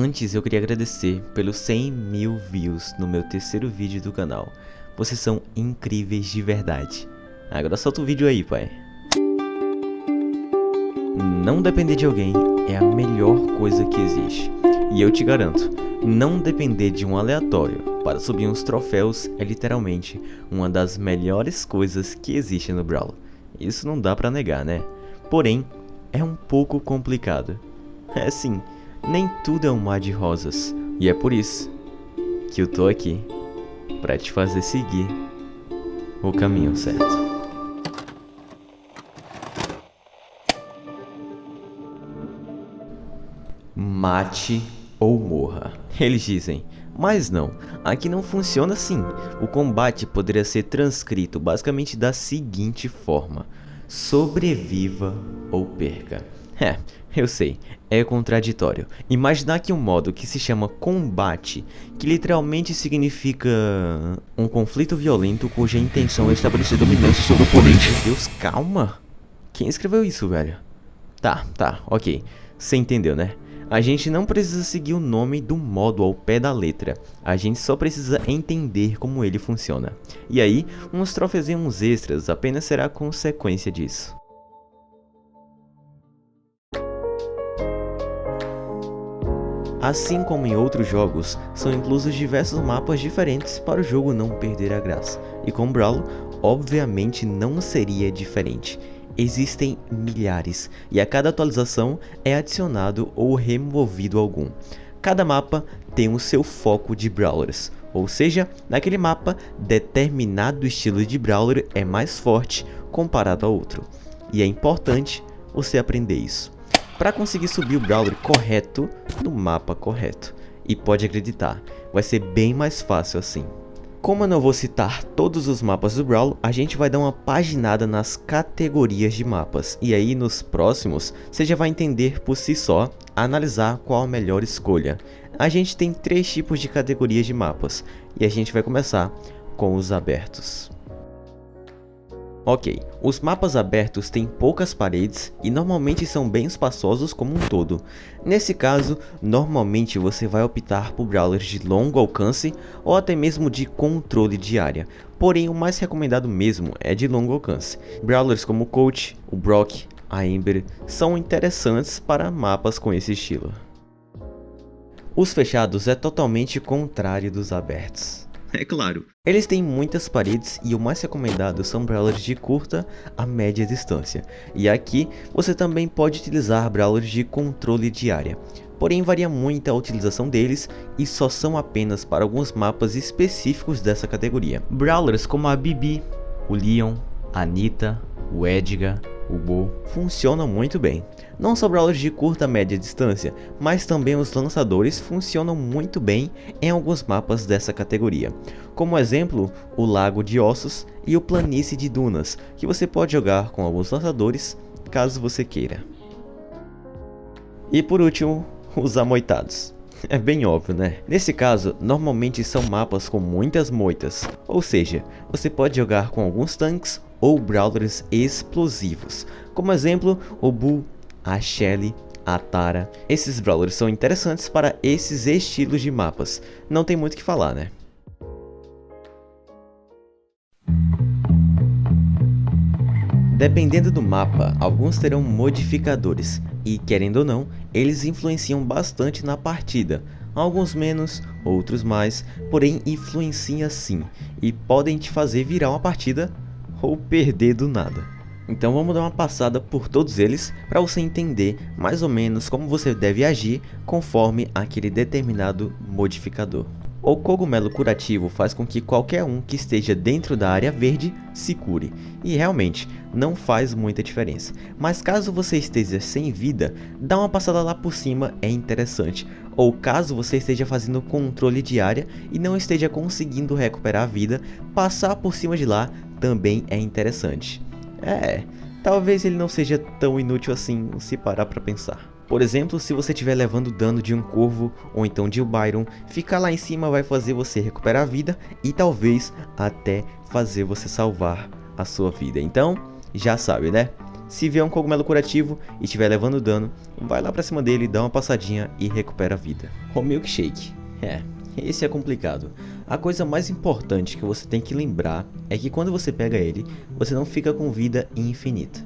Antes eu queria agradecer pelos 100 mil views no meu terceiro vídeo do canal. Vocês são incríveis de verdade. Agora solta o vídeo aí, pai. Não depender de alguém é a melhor coisa que existe. E eu te garanto, não depender de um aleatório para subir uns troféus é literalmente uma das melhores coisas que existe no Brawl. Isso não dá pra negar, né? Porém, é um pouco complicado. É sim, nem tudo é um mar de rosas. E é por isso que eu tô aqui, pra te fazer seguir o caminho certo. Mate ou morra, eles dizem. Mas não, aqui não funciona assim. O combate poderia ser transcrito basicamente da seguinte forma: sobreviva ou perca. Eu sei, é contraditório. Imaginar que um modo que se chama combate, que literalmente significa um conflito violento cuja intenção é estabelecer dominância sobre o oponente. Deus, calma. Quem escreveu isso, velho? Tá, ok. Você entendeu, né? A gente não precisa seguir o nome do modo ao pé da letra, a gente só precisa entender como ele funciona. E aí, uns troféuzinhos extras apenas será consequência disso. Assim como em outros jogos, são inclusos diversos mapas diferentes para o jogo não perder a graça. E com Brawl, obviamente não seria diferente. Existem milhares, e a cada atualização é adicionado ou removido algum. Cada mapa tem o seu foco de Brawlers, ou seja, naquele mapa, determinado estilo de Brawler é mais forte comparado a outro. E é importante você aprender isso, para conseguir subir o Brawler correto no mapa correto. E pode acreditar, vai ser bem mais fácil assim. Como eu não vou citar todos os mapas do Brawl, a gente vai dar uma paginada nas categorias de mapas. E aí nos próximos, você já vai entender por si só, analisar qual a melhor escolha. A gente tem 3 tipos de categorias de mapas, e a gente vai começar com os abertos. Ok, os mapas abertos têm poucas paredes e normalmente são bem espaçosos como um todo. Nesse caso, normalmente você vai optar por brawlers de longo alcance ou até mesmo de controle de área. Porém, o mais recomendado mesmo é de longo alcance. Brawlers como o Coach, o Brock, a Ember são interessantes para mapas com esse estilo. Os fechados é totalmente contrário dos abertos. É claro. Eles têm muitas paredes e o mais recomendado são brawlers de curta a média distância. E aqui você também pode utilizar brawlers de controle de área. Porém varia muito a utilização deles e só são apenas para alguns mapas específicos dessa categoria. Brawlers como a Bibi, o Leon, a Nita, o Edgar, o Bo funcionam muito bem. Não só brawlers de curta a média distância, mas também os lançadores funcionam muito bem em alguns mapas dessa categoria. Como exemplo, o Lago de Ossos e o Planície de Dunas, que você pode jogar com alguns lançadores, caso você queira. E por último, os amoitados. É bem óbvio, né? Nesse caso, normalmente são mapas com muitas moitas, ou seja, você pode jogar com alguns tanques ou brawlers explosivos. Como exemplo, o Bull, a Shelly, a Tara. Esses brawlers são interessantes para esses estilos de mapas. Não tem muito o que falar, né? Dependendo do mapa, alguns terão modificadores e, querendo ou não, eles influenciam bastante na partida. Alguns menos, outros mais, porém influenciam sim e podem te fazer virar uma partida ou perder do nada. Então vamos dar uma passada por todos eles para você entender mais ou menos como você deve agir conforme aquele determinado modificador. O cogumelo curativo faz com que qualquer um que esteja dentro da área verde se cure, e realmente não faz muita diferença. Mas caso você esteja sem vida, dar uma passada lá por cima é interessante. Ou caso você esteja fazendo controle de área e não esteja conseguindo recuperar a vida, passar por cima de lá também é interessante. Talvez ele não seja tão inútil assim se parar pra pensar. Por exemplo, se você estiver levando dano de um corvo ou então de um Byron, ficar lá em cima vai fazer você recuperar a vida e talvez até fazer você salvar a sua vida. Então, já sabe, né? Se vier um cogumelo curativo e estiver levando dano, vai lá pra cima dele, dá uma passadinha e recupera a vida. O Milkshake. Esse é complicado. A coisa mais importante que você tem que lembrar é que quando você pega ele, você não fica com vida infinita.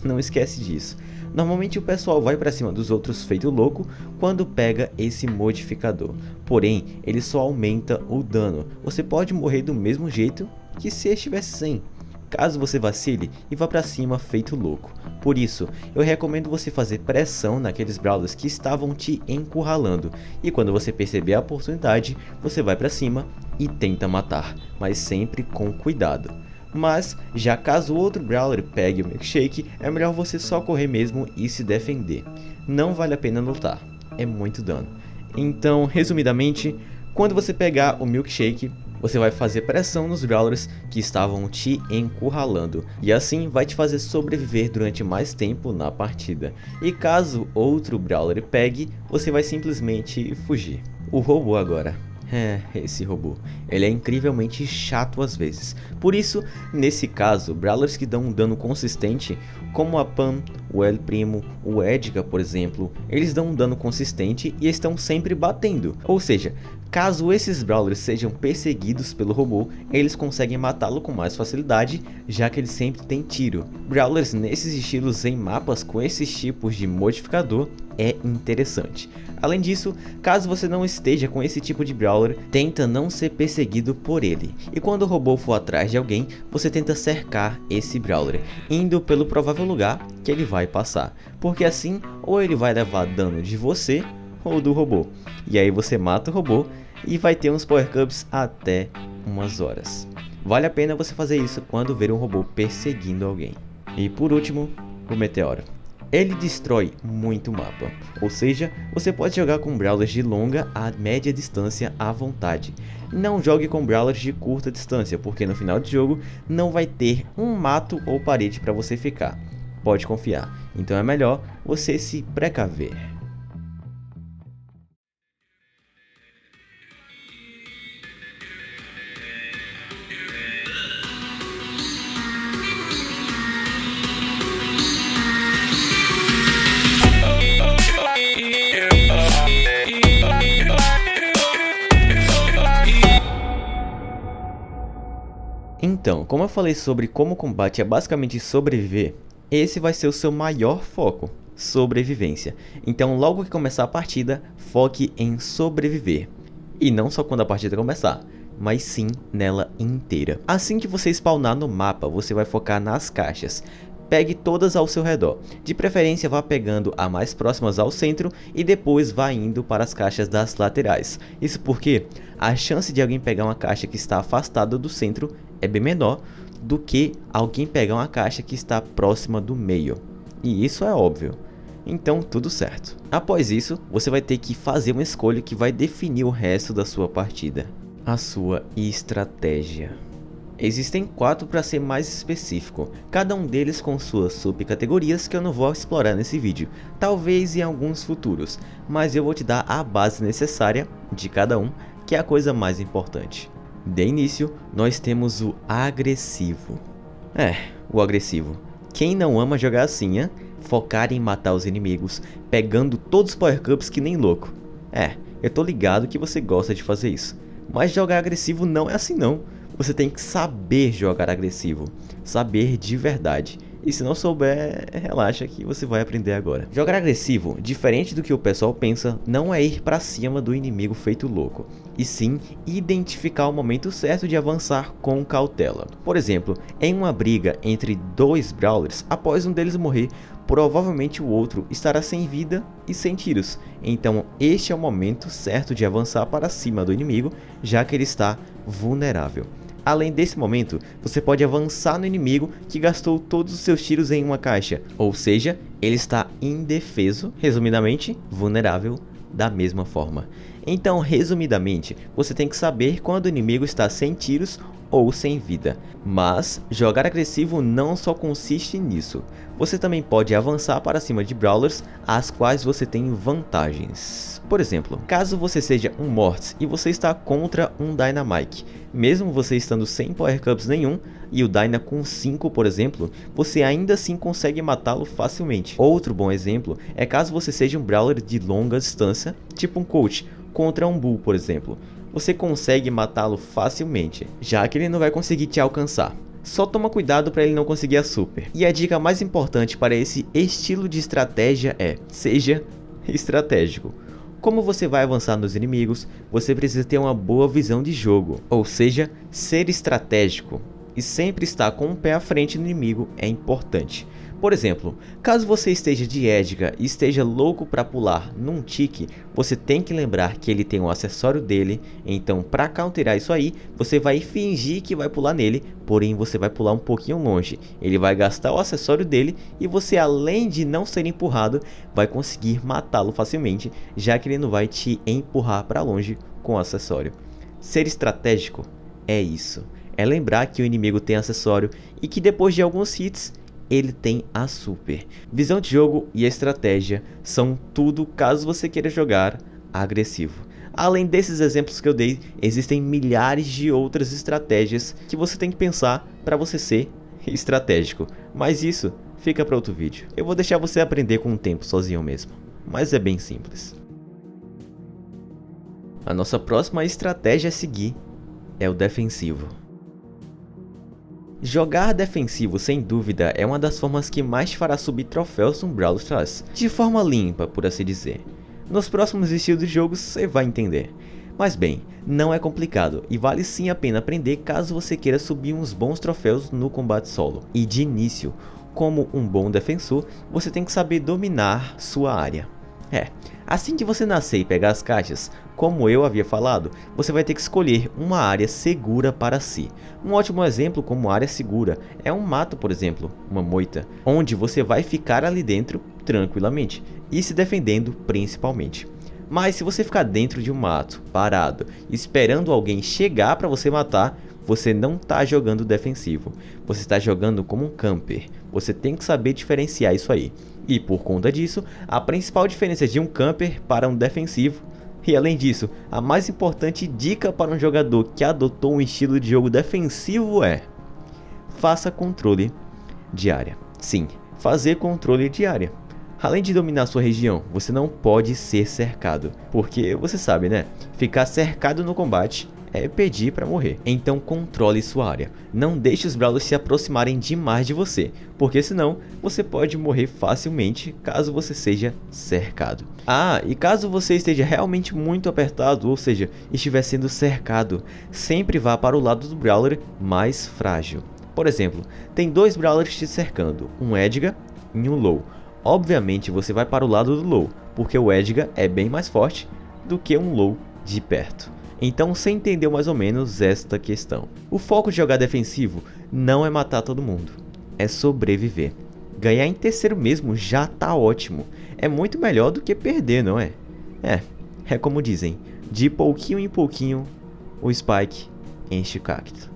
Não esquece disso. Normalmente o pessoal vai pra cima dos outros feito louco quando pega esse modificador. Porém, ele só aumenta o dano. Você pode morrer do mesmo jeito que se estivesse sem, caso você vacile e vá pra cima feito louco. Por isso, eu recomendo você fazer pressão naqueles brawlers que estavam te encurralando. E quando você perceber a oportunidade, você vai pra cima e tenta matar, mas sempre com cuidado. Mas, já caso outro brawler pegue o Milkshake, é melhor você só correr mesmo e se defender. Não vale a pena lutar, é muito dano. Então, resumidamente, quando você pegar o Milkshake, você vai fazer pressão nos brawlers que estavam te encurralando, e assim vai te fazer sobreviver durante mais tempo na partida. E caso outro brawler pegue, você vai simplesmente fugir. O robô agora. Esse robô, ele é incrivelmente chato às vezes. Por isso, nesse caso, brawlers que dão um dano consistente, como a Pam, o El Primo, o Edgar, por exemplo, eles dão um dano consistente e estão sempre batendo. Ou seja, caso esses brawlers sejam perseguidos pelo robô, eles conseguem matá-lo com mais facilidade, já que ele sempre tem tiro. Brawlers nesses estilos em mapas com esses tipos de modificador é interessante. Além disso, caso você não esteja com esse tipo de brawler, tenta não ser perseguido por ele. E quando o robô for atrás de alguém, você tenta cercar esse brawler, indo pelo provável lugar que ele vai passar. Porque assim, ou ele vai levar dano de você ou do robô. E aí você mata o robô e vai ter uns power cups até umas horas. Vale a pena você fazer isso quando ver um robô perseguindo alguém. E por último, o Meteoro. Ele destrói muito o mapa, ou seja, você pode jogar com brawlers de longa a média distância à vontade. Não jogue com brawlers de curta distância, porque no final de jogo não vai ter um mato ou parede para você ficar. Pode confiar, então é melhor você se precaver. Então, como eu falei sobre como o combate é basicamente sobreviver, esse vai ser o seu maior foco, sobrevivência. Então logo que começar a partida, foque em sobreviver. E não só quando a partida começar, mas sim nela inteira. Assim que você spawnar no mapa, você vai focar nas caixas. Pegue todas ao seu redor, de preferência vá pegando as mais próximas ao centro e depois vá indo para as caixas das laterais. Isso porque a chance de alguém pegar uma caixa que está afastada do centro é bem menor do que alguém pegar uma caixa que está próxima do meio. E isso é óbvio. Então tudo certo. Após isso, você vai ter que fazer uma escolha que vai definir o resto da sua partida. A sua estratégia. Existem 4 para ser mais específico, cada um deles com suas subcategorias que eu não vou explorar nesse vídeo, talvez em alguns futuros, mas eu vou te dar a base necessária de cada um, que é a coisa mais importante. De início, nós temos o agressivo. O agressivo. Quem não ama jogar assim, hein? Focar em matar os inimigos, pegando todos os power cups que nem louco. Eu tô ligado que você gosta de fazer isso, mas jogar agressivo não é assim não. Você tem que saber jogar agressivo, saber de verdade. E se não souber, relaxa que você vai aprender agora. Jogar agressivo, diferente do que o pessoal pensa, não é ir pra cima do inimigo feito louco, e sim identificar o momento certo de avançar com cautela. Por exemplo, em uma briga entre 2 brawlers, após um deles morrer, provavelmente o outro estará sem vida e sem tiros. Então este é o momento certo de avançar para cima do inimigo, já que ele está vulnerável. Além desse momento, você pode avançar no inimigo que gastou todos os seus tiros em uma caixa, ou seja, ele está indefeso, resumidamente, vulnerável da mesma forma. Então, resumidamente, você tem que saber quando o inimigo está sem tiros ou sem vida. Mas jogar agressivo não só consiste nisso. Você também pode avançar para cima de brawlers as quais você tem vantagens. Por exemplo, caso você seja um Mortis e você está contra um Dynamike, mesmo você estando sem Power Cups nenhum e o Dyna com 5 por exemplo, você ainda assim consegue matá-lo facilmente. Outro bom exemplo é caso você seja um brawler de longa distância, tipo um Coach, contra um Bull por exemplo. Você consegue matá-lo facilmente, já que ele não vai conseguir te alcançar. Só toma cuidado para ele não conseguir a super. E a dica mais importante para esse estilo de estratégia é: seja estratégico. Como você vai avançar nos inimigos, você precisa ter uma boa visão de jogo, ou seja, ser estratégico. E sempre estar com um pé à frente no inimigo é importante. Por exemplo, caso você esteja de Edgar e esteja louco para pular num tique, você tem que lembrar que ele tem um acessório dele, então para counterar isso aí, você vai fingir que vai pular nele, porém você vai pular um pouquinho longe. Ele vai gastar o acessório dele e você, além de não ser empurrado, vai conseguir matá-lo facilmente, já que ele não vai te empurrar para longe com o acessório. Ser estratégico é isso, é lembrar que o inimigo tem acessório e que depois de alguns hits, ele tem a super. Visão de jogo e estratégia são tudo caso você queira jogar agressivo. Além desses exemplos que eu dei, existem milhares de outras estratégias que você tem que pensar para você ser estratégico. Mas isso fica para outro vídeo. Eu vou deixar você aprender com o tempo sozinho mesmo. Mas é bem simples. A nossa próxima estratégia a seguir é o defensivo. Jogar defensivo sem dúvida é uma das formas que mais te fará subir troféus no Brawl Stars, de forma limpa por assim dizer. Nos próximos estilos de jogo você vai entender. Mas bem, não é complicado e vale sim a pena aprender caso você queira subir uns bons troféus no combate solo. E de início, como um bom defensor, você tem que saber dominar sua área. Assim que você nascer e pegar as caixas, como eu havia falado, você vai ter que escolher uma área segura para si. Um ótimo exemplo como área segura é um mato, por exemplo, uma moita, onde você vai ficar ali dentro tranquilamente e se defendendo principalmente. Mas se você ficar dentro de um mato, parado, esperando alguém chegar para você matar, você não está jogando defensivo, você está jogando como um camper. Você tem que saber diferenciar isso aí. E por conta disso, a principal diferença de um camper para um defensivo, e além disso, a mais importante dica para um jogador que adotou um estilo de jogo defensivo é: faça controle de área. Sim, fazer controle de área. Além de dominar sua região, você não pode ser cercado, porque você sabe, né? Ficar cercado no combate é pedir para morrer. Então controle sua área. Não deixe os brawlers se aproximarem demais de você, porque senão você pode morrer facilmente caso você seja cercado. E caso você esteja realmente muito apertado, ou seja, estiver sendo cercado, sempre vá para o lado do brawler mais frágil. Por exemplo, tem dois brawlers te cercando, um Edgar e um Low. Obviamente você vai para o lado do Low, porque o Edgar é bem mais forte do que um Low de perto. Então você entendeu mais ou menos esta questão. O foco de jogar defensivo não é matar todo mundo, é sobreviver. Ganhar em terceiro mesmo já tá ótimo. É muito melhor do que perder, não é? É como dizem, de pouquinho em pouquinho o Spike enche o cacto.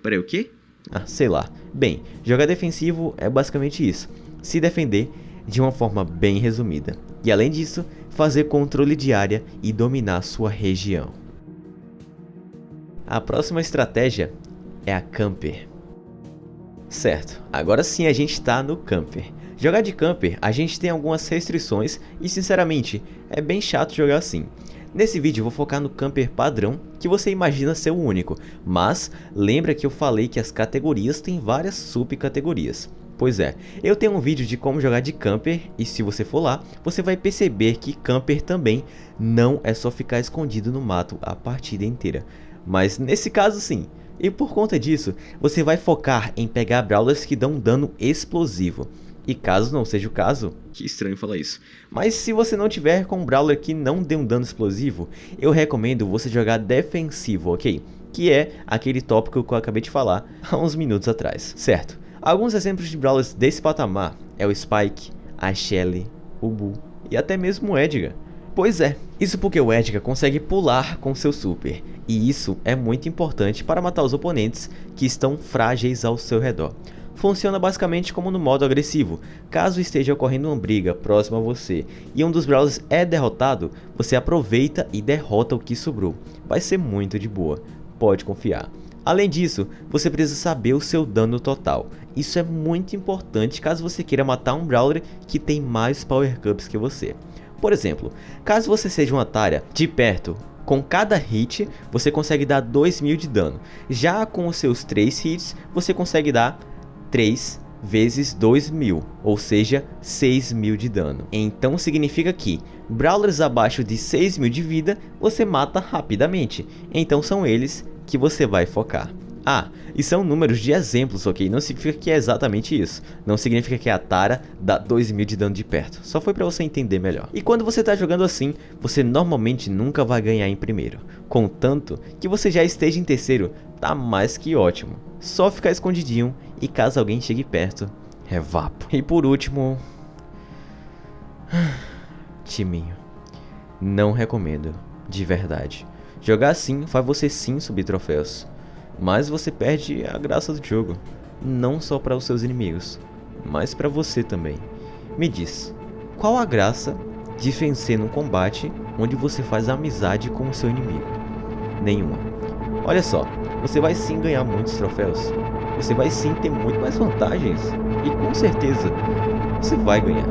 Peraí, o quê? Sei lá. Bem, jogar defensivo é basicamente isso. Se defender de uma forma bem resumida. E além disso, fazer controle de área e dominar sua região. A próxima estratégia é a camper. Certo, agora sim a gente está no camper. Jogar de camper a gente tem algumas restrições e sinceramente é bem chato jogar assim. Nesse vídeo eu vou focar no camper padrão, que você imagina ser o único, mas lembra que eu falei que as categorias têm várias subcategorias. Pois é, eu tenho um vídeo de como jogar de camper e se você for lá, você vai perceber que camper também não é só ficar escondido no mato a partida inteira. Mas nesse caso sim, e por conta disso, você vai focar em pegar brawlers que dão dano explosivo. E caso não seja o caso, que estranho falar isso, mas se você não tiver com um brawler que não dê um dano explosivo, eu recomendo você jogar defensivo, ok? Que é aquele tópico que eu acabei de falar há uns minutos atrás, certo? Alguns exemplos de brawlers desse patamar é o Spike, a Shelly, o Bull e até mesmo o Edgar. Pois é, isso porque o Edgar consegue pular com seu super, e isso é muito importante para matar os oponentes que estão frágeis ao seu redor. Funciona basicamente como no modo agressivo. Caso esteja ocorrendo uma briga próxima a você e um dos Brawlers é derrotado, você aproveita e derrota o que sobrou. Vai ser muito de boa, pode confiar. Além disso, você precisa saber o seu dano total. Isso é muito importante caso você queira matar um Brawler que tem mais Power Cups que você. Por exemplo, caso você seja uma Tara de perto, com cada hit você consegue dar 2000 de dano. Já com os seus 3 hits, você consegue dar 3 vezes 2000, ou seja, 6000 de dano. Então significa que Brawlers abaixo de 6000 de vida você mata rapidamente. Então são eles que você vai focar. Ah, e são números de exemplos, ok? Não significa que é exatamente isso. Não significa que a Tara dá 2000 de dano de perto. Só foi pra você entender melhor. E quando você tá jogando assim, você normalmente nunca vai ganhar em primeiro. Contanto que você já esteja em terceiro, tá mais que ótimo. Só ficar escondidinho e caso alguém chegue perto, revapo. E por último... timinho. Não recomendo, de verdade. Jogar assim faz você sim subir troféus. Mas você perde a graça do jogo, não só para os seus inimigos, mas para você também. Me diz, qual a graça de vencer num combate onde você faz amizade com o seu inimigo? Nenhuma. Olha só, você vai sim ganhar muitos troféus, você vai sim ter muito mais vantagens, e com certeza você vai ganhar.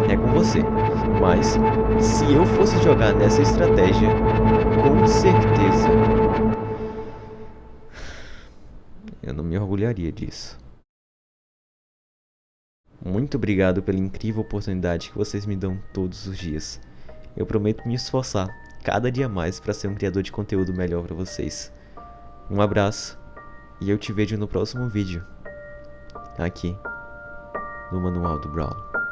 É com você. Mas se eu fosse jogar nessa estratégia, com certeza eu não me orgulharia disso. Muito obrigado pela incrível oportunidade que vocês me dão todos os dias. Eu prometo me esforçar cada dia mais para ser um criador de conteúdo melhor para vocês. Um abraço e eu te vejo no próximo vídeo, aqui no Manual do Brawl.